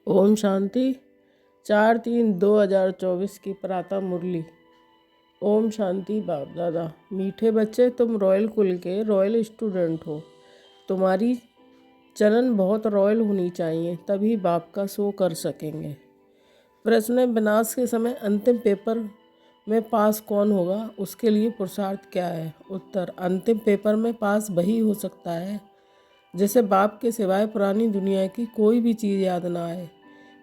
ओम शांति। 4/3/2024 की प्रातः मुरली। ओम शांति। बाप दादा, मीठे बच्चे, तुम रॉयल कुल के रॉयल स्टूडेंट हो। तुम्हारी चलन बहुत रॉयल होनी चाहिए, तभी बाप का शो कर सकेंगे। प्रश्न: विनाश के समय अंतिम पेपर में पास कौन होगा, उसके लिए पुरुषार्थ क्या है? उत्तर: अंतिम पेपर में पास वही हो सकता है जिसे बाप के सिवाय पुरानी दुनिया की कोई भी चीज़ याद ना आए।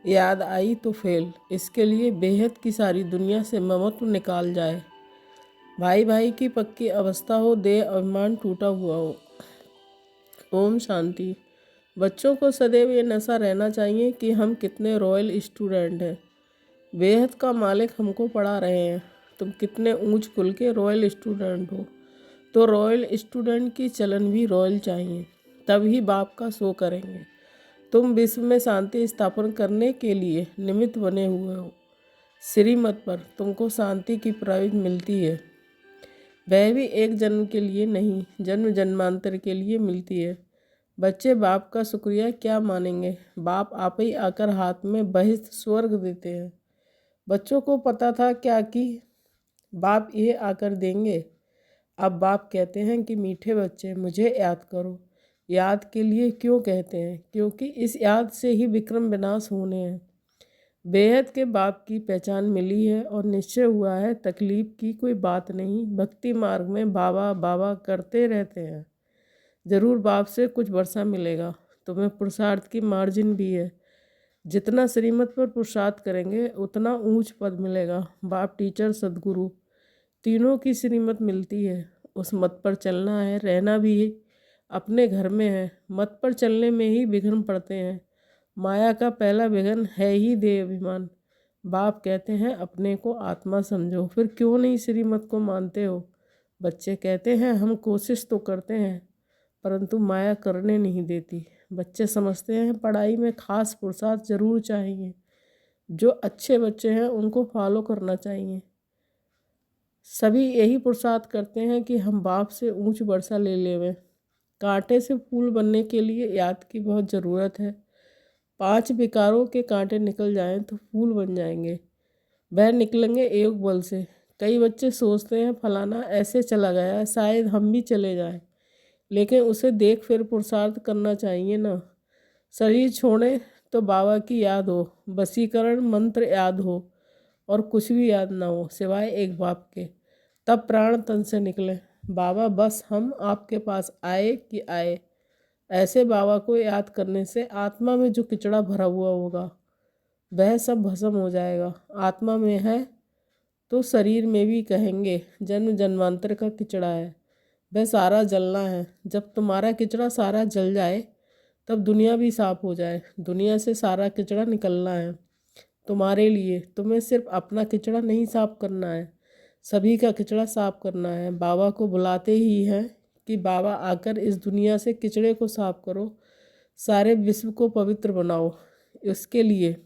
याद आई तो फेल। इसके लिए बेहद की सारी दुनिया से ममत्व निकाल जाए। भाई भाई की पक्की अवस्था हो, देह अभिमान टूटा हुआ हो। ओम शांति। बच्चों को सदैव ये नशा रहना चाहिए कि हम कितने रॉयल स्टूडेंट हैं। बेहद का मालिक हमको पढ़ा रहे हैं, तुम कितने ऊंच कुल के रॉयल स्टूडेंट हो। तो रॉयल स्टूडेंट की चलन भी रॉयल चाहिए, तभी बाप का शो करेंगे। तुम विश्व में शांति स्थापन करने के लिए निमित्त बने हुए हो। श्रीमत पर तुमको शांति की प्राप्ति मिलती है, वह भी एक जन्म के लिए नहीं, जन्म जन्मांतर के लिए मिलती है। बच्चे बाप का शुक्रिया क्या मानेंगे। बाप आप ही आकर हाथ में बहिष्ठ स्वर्ग देते हैं। बच्चों को पता था क्या कि बाप ये आकर देंगे। अब बाप कहते हैं कि मीठे बच्चे, मुझे याद करो। याद के लिए क्यों कहते हैं? क्योंकि इस याद से ही विक्रम विनाश होने हैं। बेहद के बाप की पहचान मिली है और निश्चय हुआ है, तकलीफ की कोई बात नहीं। भक्ति मार्ग में बाबा बाबा करते रहते हैं, ज़रूर बाप से कुछ वर्षा मिलेगा। तुम्हें पुरुषार्थ की मार्जिन भी है। जितना श्रीमत पर पुरुषार्थ करेंगे उतना ऊंच पद मिलेगा। बाप, टीचर, सदगुरु तीनों की श्रीमत मिलती है। उस मत पर चलना है, रहना भी अपने घर में है। मत पर चलने में ही विघ्न पड़ते हैं। माया का पहला विघ्न है ही देह अभिमान। बाप कहते हैं अपने को आत्मा समझो, फिर क्यों नहीं श्रीमत को मानते हो? बच्चे कहते हैं हम कोशिश तो करते हैं, परंतु माया करने नहीं देती। बच्चे समझते हैं पढ़ाई में खास पुरुषार्थ जरूर चाहिए। जो अच्छे बच्चे हैं उनको फॉलो करना चाहिए। सभी यही पुरुषार्थ करते हैं कि हम बाप से ऊंच वर्षा ले लेवें। कांटे से फूल बनने के लिए याद की बहुत ज़रूरत है। 5 विकारों के कांटे निकल जाएं तो फूल बन जाएंगे। वह निकलेंगे एक बल से। कई बच्चे सोचते हैं फलाना ऐसे चला गया, शायद हम भी चले जाएं, लेकिन उसे देख फिर पुरुषार्थ करना चाहिए ना। शरीर छोड़े तो बाबा की याद हो, वशीकरण मंत्र याद हो और कुछ भी याद ना हो सिवाय एक बाप के, तब प्राण तन से निकले। बाबा, बस हम आपके पास आए कि आए। ऐसे बाबा को याद करने से आत्मा में जो किचड़ा भरा हुआ होगा वह सब भस्म हो जाएगा। आत्मा में है तो शरीर में भी कहेंगे जन्म जन्मांतर का किचड़ा है, वह सारा जलना है। जब तुम्हारा किचड़ा सारा जल जाए तब दुनिया भी साफ हो जाए। दुनिया से सारा किचड़ा निकलना है तुम्हारे लिए। तुम्हें सिर्फ अपना किचड़ा नहीं साफ करना है, सभी का किचड़ा साफ करना है। बाबा को बुलाते ही हैं कि बाबा आकर इस दुनिया से किचड़े को साफ करो, सारे विश्व को पवित्र बनाओ। इसके लिए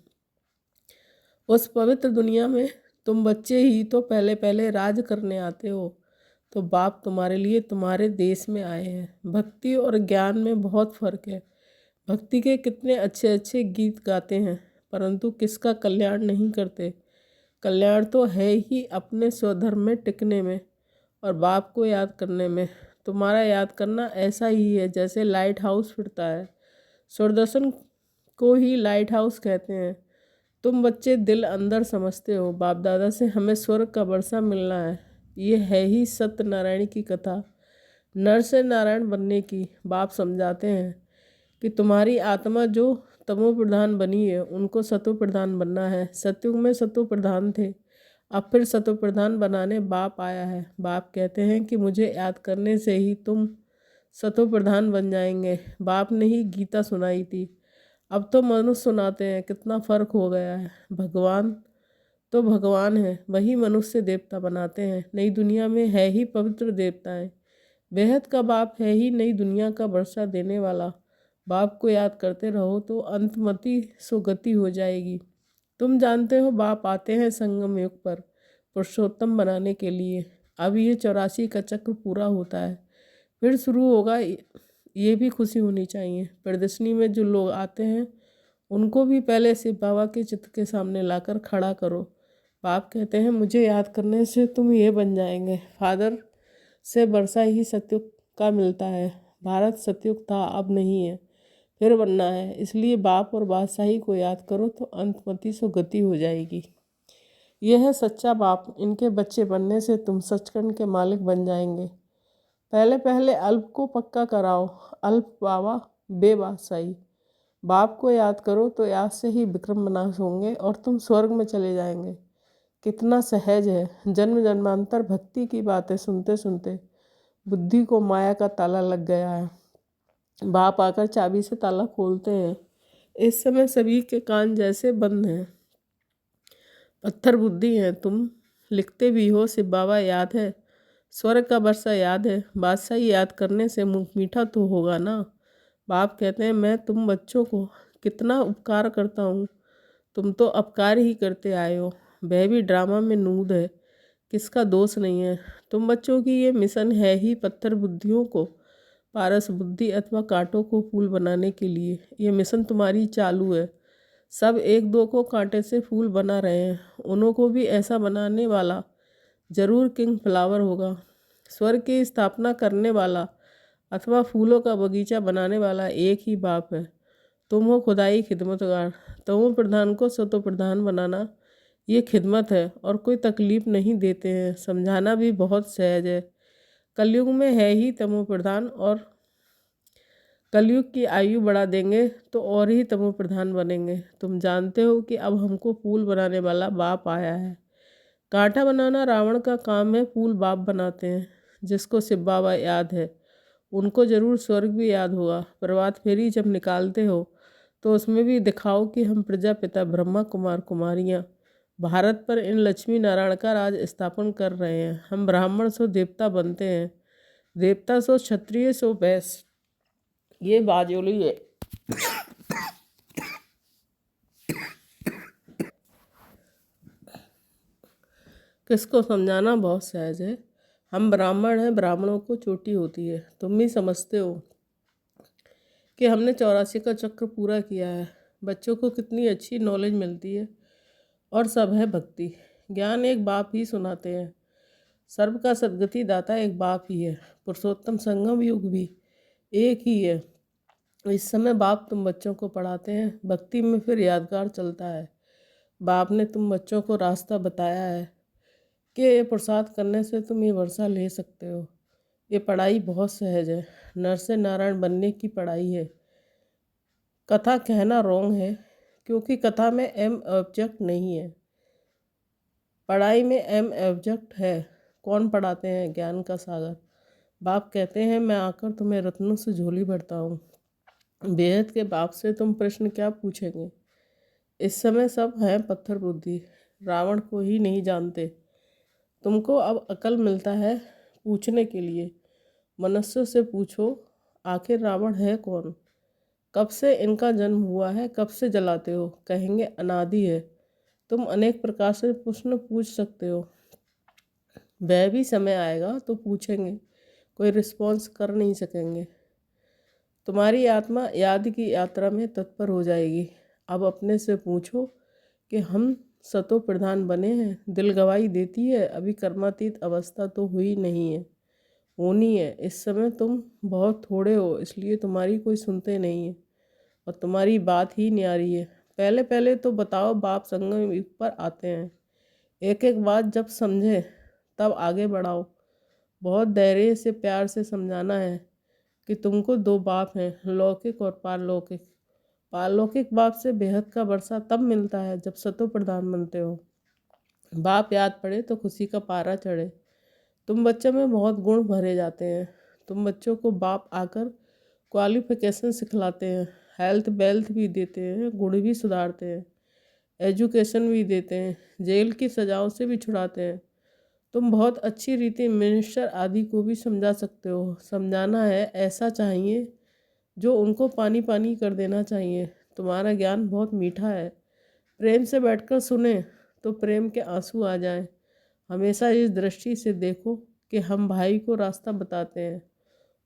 उस पवित्र दुनिया में तुम बच्चे ही तो पहले पहले राज करने आते हो। तो बाप तुम्हारे लिए तुम्हारे देश में आए हैं। भक्ति और ज्ञान में बहुत फर्क है। भक्ति के कितने अच्छे अच्छे गीत गाते हैं, परंतु किसका कल्याण नहीं करते। कल्याण तो है ही अपने स्वधर्म में टिकने में और बाप को याद करने में। तुम्हारा याद करना ऐसा ही है जैसे लाइट हाउस फिरता है। सूर्यदर्शन को ही लाइट हाउस कहते हैं। तुम बच्चे दिल अंदर समझते हो बाप दादा से हमें स्वर्ग का वर्षा मिलना है। ये है ही सत्यनारायण की कथा, नर से नारायण बनने की। बाप समझाते हैं कि तुम्हारी आत्मा जो तमो प्रधान बनी है उनको सतो प्रधान बनना है। सतयुग में सतो प्रधान थे, अब फिर सतो प्रधान बनाने बाप आया है। बाप कहते हैं कि मुझे याद करने से ही तुम सतो प्रधान बन जाएंगे। बाप ने ही गीता सुनाई थी, अब तो मनुष्य सुनाते हैं। कितना फ़र्क हो गया है। भगवान तो भगवान है, वही मनुष्य देवता बनाते हैं। नई दुनिया में है ही पवित्र देवताएं। बेहद का बाप है ही नई दुनिया का वर्षा देने वाला। बाप को याद करते रहो तो अंतमति सुगति हो जाएगी। तुम जानते हो बाप आते हैं संगम युग पर पुरुषोत्तम बनाने के लिए। अब ये 84 का चक्र पूरा होता है, फिर शुरू होगा। ये भी खुशी होनी चाहिए। प्रदर्शनी में जो लोग आते हैं उनको भी पहले शिव बाबा के चित्र के सामने लाकर खड़ा करो। बाप कहते हैं मुझे याद करने से तुम ये बन जाएंगे। फादर से वर्षा ही सतयुग का मिलता है। भारत सतयुग था, अब नहीं है, फिर बनना है। इसलिए बाप और बादशाही को याद करो तो अंतमति सो गति हो जाएगी। यह है सच्चा बाप। इनके बच्चे बनने से तुम सचखंड के मालिक बन जाएंगे। पहले पहले अल्प को पक्का कराओ। अल्प बाबा बे बादशाही। बाप को याद करो तो याद से ही विक्रम विनाश होंगे और तुम स्वर्ग में चले जाएंगे। कितना सहज है। जन्म जन्मांतर भक्ति की बातें सुनते सुनते बुद्धि को माया का ताला लग गया है। बाप आकर चाबी से ताला खोलते हैं। इस समय सभी के कान जैसे बंद हैं। पत्थर बुद्धि हैं तुम, लिखते भी हो शिव बाबा याद है, स्वर्ग का वर्षा याद है। बादशाही याद करने से मुँह मीठा तो होगा ना। बाप कहते हैं मैं तुम बच्चों को कितना उपकार करता हूँ, तुम तो अपकार ही करते आए हो। वह भी ड्रामा में नूद है, किसका दोष नहीं है। तुम बच्चों की ये मिशन है ही पत्थर बुद्धियों को पारस बुद्धि अथवा कांटों को फूल बनाने के लिए। ये मिशन तुम्हारी चालू है। सब एक दो को कांटे से फूल बना रहे हैं, उन्हों को भी ऐसा बनाने वाला जरूर किंग फ्लावर होगा। स्वर्ग की स्थापना करने वाला अथवा फूलों का बगीचा बनाने वाला एक ही बाप है। तुम हो खुदाई खिदमतगार। तमो प्रधान को सतो प्रधान बनाना ये खिदमत है और कोई तकलीफ नहीं देते हैं। समझाना भी बहुत सहज है। कलयुग में है ही तमो प्रधान और कलयुग की आयु बढ़ा देंगे तो और ही तमो प्रधान बनेंगे। तुम जानते हो कि अब हमको फूल बनाने वाला बाप आया है। कांटा बनाना रावण का काम है, फूल बाप बनाते हैं। जिसको शिव बाबा याद है उनको जरूर स्वर्ग भी याद होगा। प्रभात फेरी जब निकालते हो तो उसमें भी दिखाओ कि हम प्रजापिता ब्रह्मा कुमार कुमारियाँ भारत पर इन लक्ष्मी नारायण का राज स्थापन कर रहे हैं। हम ब्राह्मण सो देवता बनते हैं, देवता सो क्षत्रिय सो वैश्य। ये बाजोली है। किसको समझाना बहुत सहज है। हम ब्राह्मण हैं, ब्राह्मणों को चोटी होती है। तुम भी समझते हो कि हमने 84 का चक्र पूरा किया है। बच्चों को कितनी अच्छी नॉलेज मिलती है और सब है भक्ति। ज्ञान एक बाप ही सुनाते हैं। सर्व का सदगति दाता एक बाप ही है। पुरुषोत्तम संगम युग भी एक ही है। इस समय बाप तुम बच्चों को पढ़ाते हैं, भक्ति में फिर यादगार चलता है। बाप ने तुम बच्चों को रास्ता बताया है कि ये प्रसाद करने से तुम ये वर्षा ले सकते हो। ये पढ़ाई बहुत सहज है, नर से नारायण बनने की पढ़ाई है। कथा कहना रॉन्ग है क्योंकि कथा में एम ऑब्जेक्ट नहीं है, पढ़ाई में एम ऑब्जेक्ट है। कौन पढ़ाते हैं? ज्ञान का सागर। बाप कहते हैं मैं आकर तुम्हें रत्नों से झोली भरता हूँ। बेहद के बाप से तुम प्रश्न क्या पूछेंगे? इस समय सब हैं पत्थर बुद्धि, रावण को ही नहीं जानते। तुमको अब अकल मिलता है पूछने के लिए। मनुष्य से पूछो आखिर रावण है कौन, कब से इनका जन्म हुआ है, कब से जलाते हो? कहेंगे अनादि है। तुम अनेक प्रकार से प्रश्न पूछ सकते हो। वह भी समय आएगा तो पूछेंगे, कोई रिस्पॉन्स कर नहीं सकेंगे। तुम्हारी आत्मा याद की यात्रा में तत्पर हो जाएगी। अब अपने से पूछो कि हम सतो प्रधान बने हैं। दिल गवाही देती है अभी कर्मातीत अवस्था तो हुई नहीं है, होनी है। इस समय तुम बहुत थोड़े हो इसलिए तुम्हारी कोई सुनते नहीं है और तुम्हारी बात ही न्यारी है। पहले पहले तो बताओ बाप संगम युग पर आते हैं। एक एक बात जब समझे तब आगे बढ़ाओ। बहुत धैर्य से प्यार से समझाना है कि तुमको दो बाप हैं, लौकिक और पारलौकिक। पारलौकिक बाप से बेहद का वर्षा तब मिलता है जब सतो प्रधान बनते हो। बाप याद पड़े तो खुशी का पारा चढ़े। तुम बच्चों में बहुत गुण भरे जाते हैं। तुम बच्चों को बाप आकर क्वालिफिकेशन सिखलाते हैं, हेल्थ वेल्थ भी देते हैं, गुण भी सुधारते हैं, एजुकेशन भी देते हैं, जेल की सजाओं से भी छुड़ाते हैं। तुम बहुत अच्छी रीति मिनिस्टर आदि को भी समझा सकते हो। समझाना है ऐसा चाहिए जो उनको पानी पानी कर देना चाहिए। तुम्हारा ज्ञान बहुत मीठा है, प्रेम से बैठकर सुने तो प्रेम के आंसू आ जाएं। हमेशा इस दृष्टि से देखो कि हम भाई को रास्ता बताते हैं।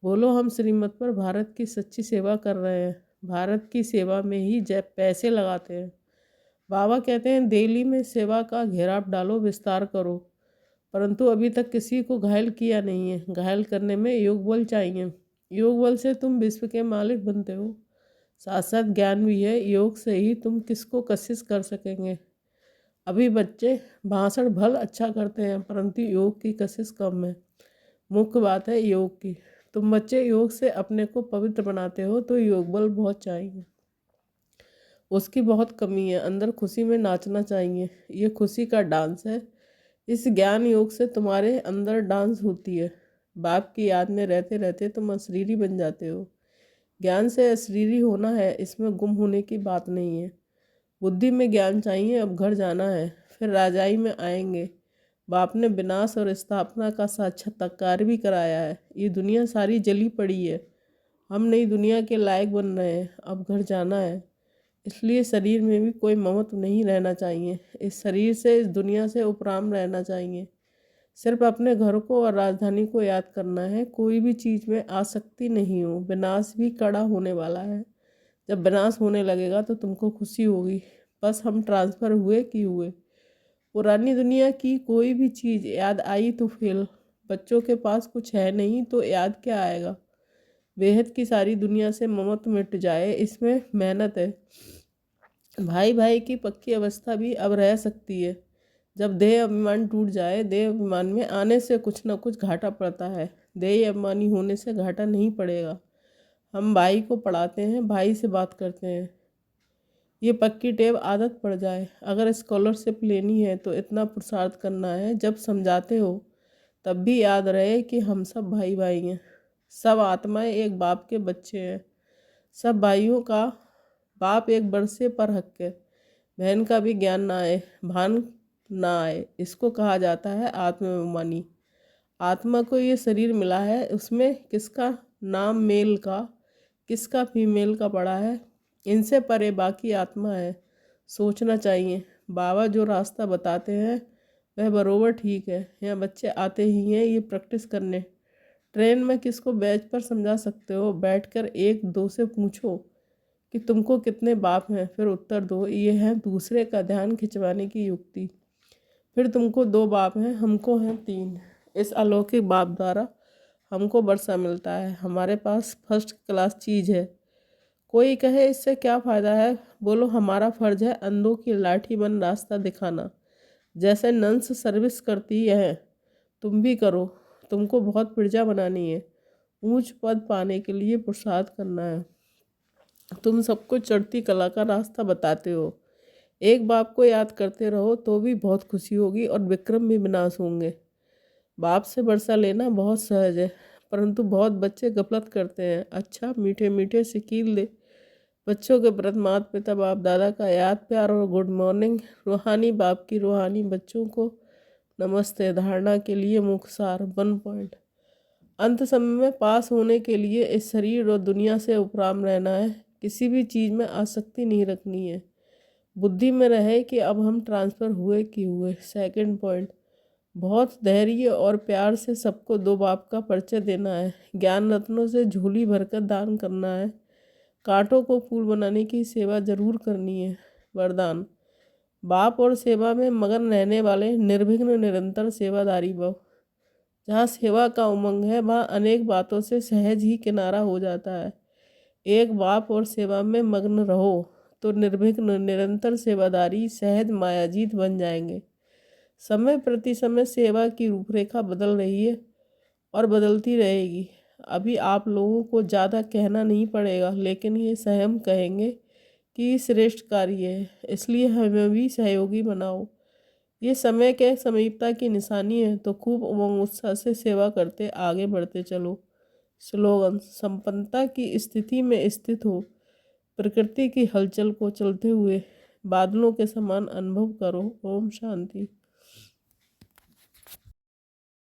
बोलो हम श्रीमत पर भारत की सच्ची सेवा कर रहे हैं। भारत की सेवा में ही पैसे लगाते हैं। बाबा कहते हैं दिल्ली में सेवा का घेराव डालो, विस्तार करो, परंतु अभी तक किसी को घायल किया नहीं है। घायल करने में योग बल चाहिए। योग बल से तुम विश्व के मालिक बनते हो, साथ साथ ज्ञान भी है। योग से ही तुम किसको कशिश कर सकेंगे। अभी बच्चे भाषण भल अच्छा करते हैं, परंतु योग की कशिश कम है। मुख्य बात है योग की। तुम बच्चे योग से अपने को पवित्र बनाते हो, तो योग बल बहुत चाहिए, उसकी बहुत कमी है। अंदर खुशी में नाचना चाहिए, ये खुशी का डांस है। इस ज्ञान योग से तुम्हारे अंदर डांस होती है। बाप की याद में रहते रहते तुम अशरीरी बन जाते हो। ज्ञान से अशरीरी होना है, इसमें गुम होने की बात नहीं है। बुद्धि में ज्ञान चाहिए। अब घर जाना है, फिर राजाई में आएंगे। बाप ने विनाश और स्थापना का साक्षात्कार भी कराया है। ये दुनिया सारी जली पड़ी है, हम नई दुनिया के लायक बन रहे हैं। अब घर जाना है, इसलिए शरीर में भी कोई ममत्व नहीं रहना चाहिए। इस शरीर से, इस दुनिया से उपराम रहना चाहिए। सिर्फ अपने घर को और राजधानी को याद करना है। कोई भी चीज़ में आसक्ति नहीं हो। विनाश भी कड़ा होने वाला है। जब विनाश होने लगेगा तो तुमको खुशी होगी। बस हम ट्रांसफ़र हुए कि हुए। पुरानी दुनिया की कोई भी चीज़ याद आई तो फेल। बच्चों के पास कुछ है नहीं तो याद क्या आएगा। बेहद की सारी दुनिया से ममत्व मिट जाए, इसमें मेहनत है। भाई भाई की पक्की अवस्था भी अब रह सकती है। जब देह अभिमान टूट जाए। देह अभिमान में आने से कुछ न कुछ घाटा पड़ता है, देह अभिमानी होने से घाटा नहीं पड़ेगा। हम भाई को पढ़ाते हैं, भाई से बात करते हैं। ये पक्की टेप आदत पड़ जाए। अगर स्कॉलरशिप लेनी है तो इतना पुरुषार्थ करना है, जब समझाते हो तब भी याद रहे कि हम सब भाई भाई हैं। सब आत्माएं एक बाप के बच्चे हैं। सब भाइयों का बाप एक बरसे पर हक है। बहन का भी ज्ञान ना आए, भान ना आए, इसको कहा जाता है आत्माभिमानी। आत्मा को ये शरीर मिला है, उसमें किसका नाम मेल का, किसका फीमेल का पड़ा है, इनसे परे बाकी आत्मा है। सोचना चाहिए। बाबा जो रास्ता बताते हैं वह बरोबर ठीक है। यहाँ बच्चे आते ही हैं ये प्रैक्टिस करने। ट्रेन में किसको बैच पर समझा सकते हो। बैठकर एक दो से पूछो कि तुमको कितने बाप हैं, फिर उत्तर दो। ये है दूसरे का ध्यान खिंचवाने की युक्ति। फिर तुमको 2 बाप हैं, हमको हैं 3। इस अलौकिक बाप द्वारा हमको वर्षा मिलता है। हमारे पास फर्स्ट क्लास चीज़ है। कोई कहे इससे क्या फ़ायदा है। बोलो हमारा फ़र्ज है अंधों की लाठी बन रास्ता दिखाना। जैसे नंस सर्विस करती है तुम भी करो। तुमको बहुत प्रजा बनानी है, ऊंच पद पाने के लिए पुरुषार्थ करना है। तुम सबको चढ़ती कला का रास्ता बताते हो। एक बाप को याद करते रहो तो भी बहुत खुशी होगी और विक्रम भी विनाश होंगे। बाप से वर्षा लेना बहुत सहज है, परंतु बहुत बच्चे गफलत करते हैं। अच्छा मीठे मीठे से कील दे। बच्चों के प्रति माता पिता बाप दादा का याद प्यार और गुड मॉर्निंग। रूहानी बाप की रूहानी बच्चों को नमस्ते। धारणा के लिए मुख्य सार 1 पॉइंट। अंत समय में पास होने के लिए इस शरीर और दुनिया से उपराम रहना है। किसी भी चीज़ में आसक्ति नहीं रखनी है। बुद्धि में रहे कि अब हम ट्रांसफ़र हुए कि हुए। 2 पॉइंट, बहुत धैर्य और प्यार से सबको 2 बाप का परिचय देना है। ज्ञान रत्नों से झोली भरकर दान करना है। कांटों को फूल बनाने की सेवा जरूर करनी है। वरदान, बाप और सेवा में मगन रहने वाले निर्विघ्न निरंतर सेवादारी भव। जहाँ सेवा का उमंग है वहाँ अनेक बातों से सहज ही किनारा हो जाता है। एक बाप और सेवा में मग्न रहो तो निर्विघ्न निरंतर सेवादारी सहज मायाजीत बन जाएंगे। समय प्रति समय सेवा की रूपरेखा बदल रही है और बदलती रहेगी। अभी आप लोगों को ज़्यादा कहना नहीं पड़ेगा, लेकिन ये स्वयं कहेंगे कि श्रेष्ठ कार्य है, इसलिए हमें भी सहयोगी बनाओ। ये समय के समीपता की निशानी है, तो खूब उमंग उत्साह से सेवा करते आगे बढ़ते चलो। स्लोगन, संपन्नता की स्थिति में स्थित हो। प्रकृति की हलचल को चलते हुए बादलों के समान अनुभव करो। ओम शांति।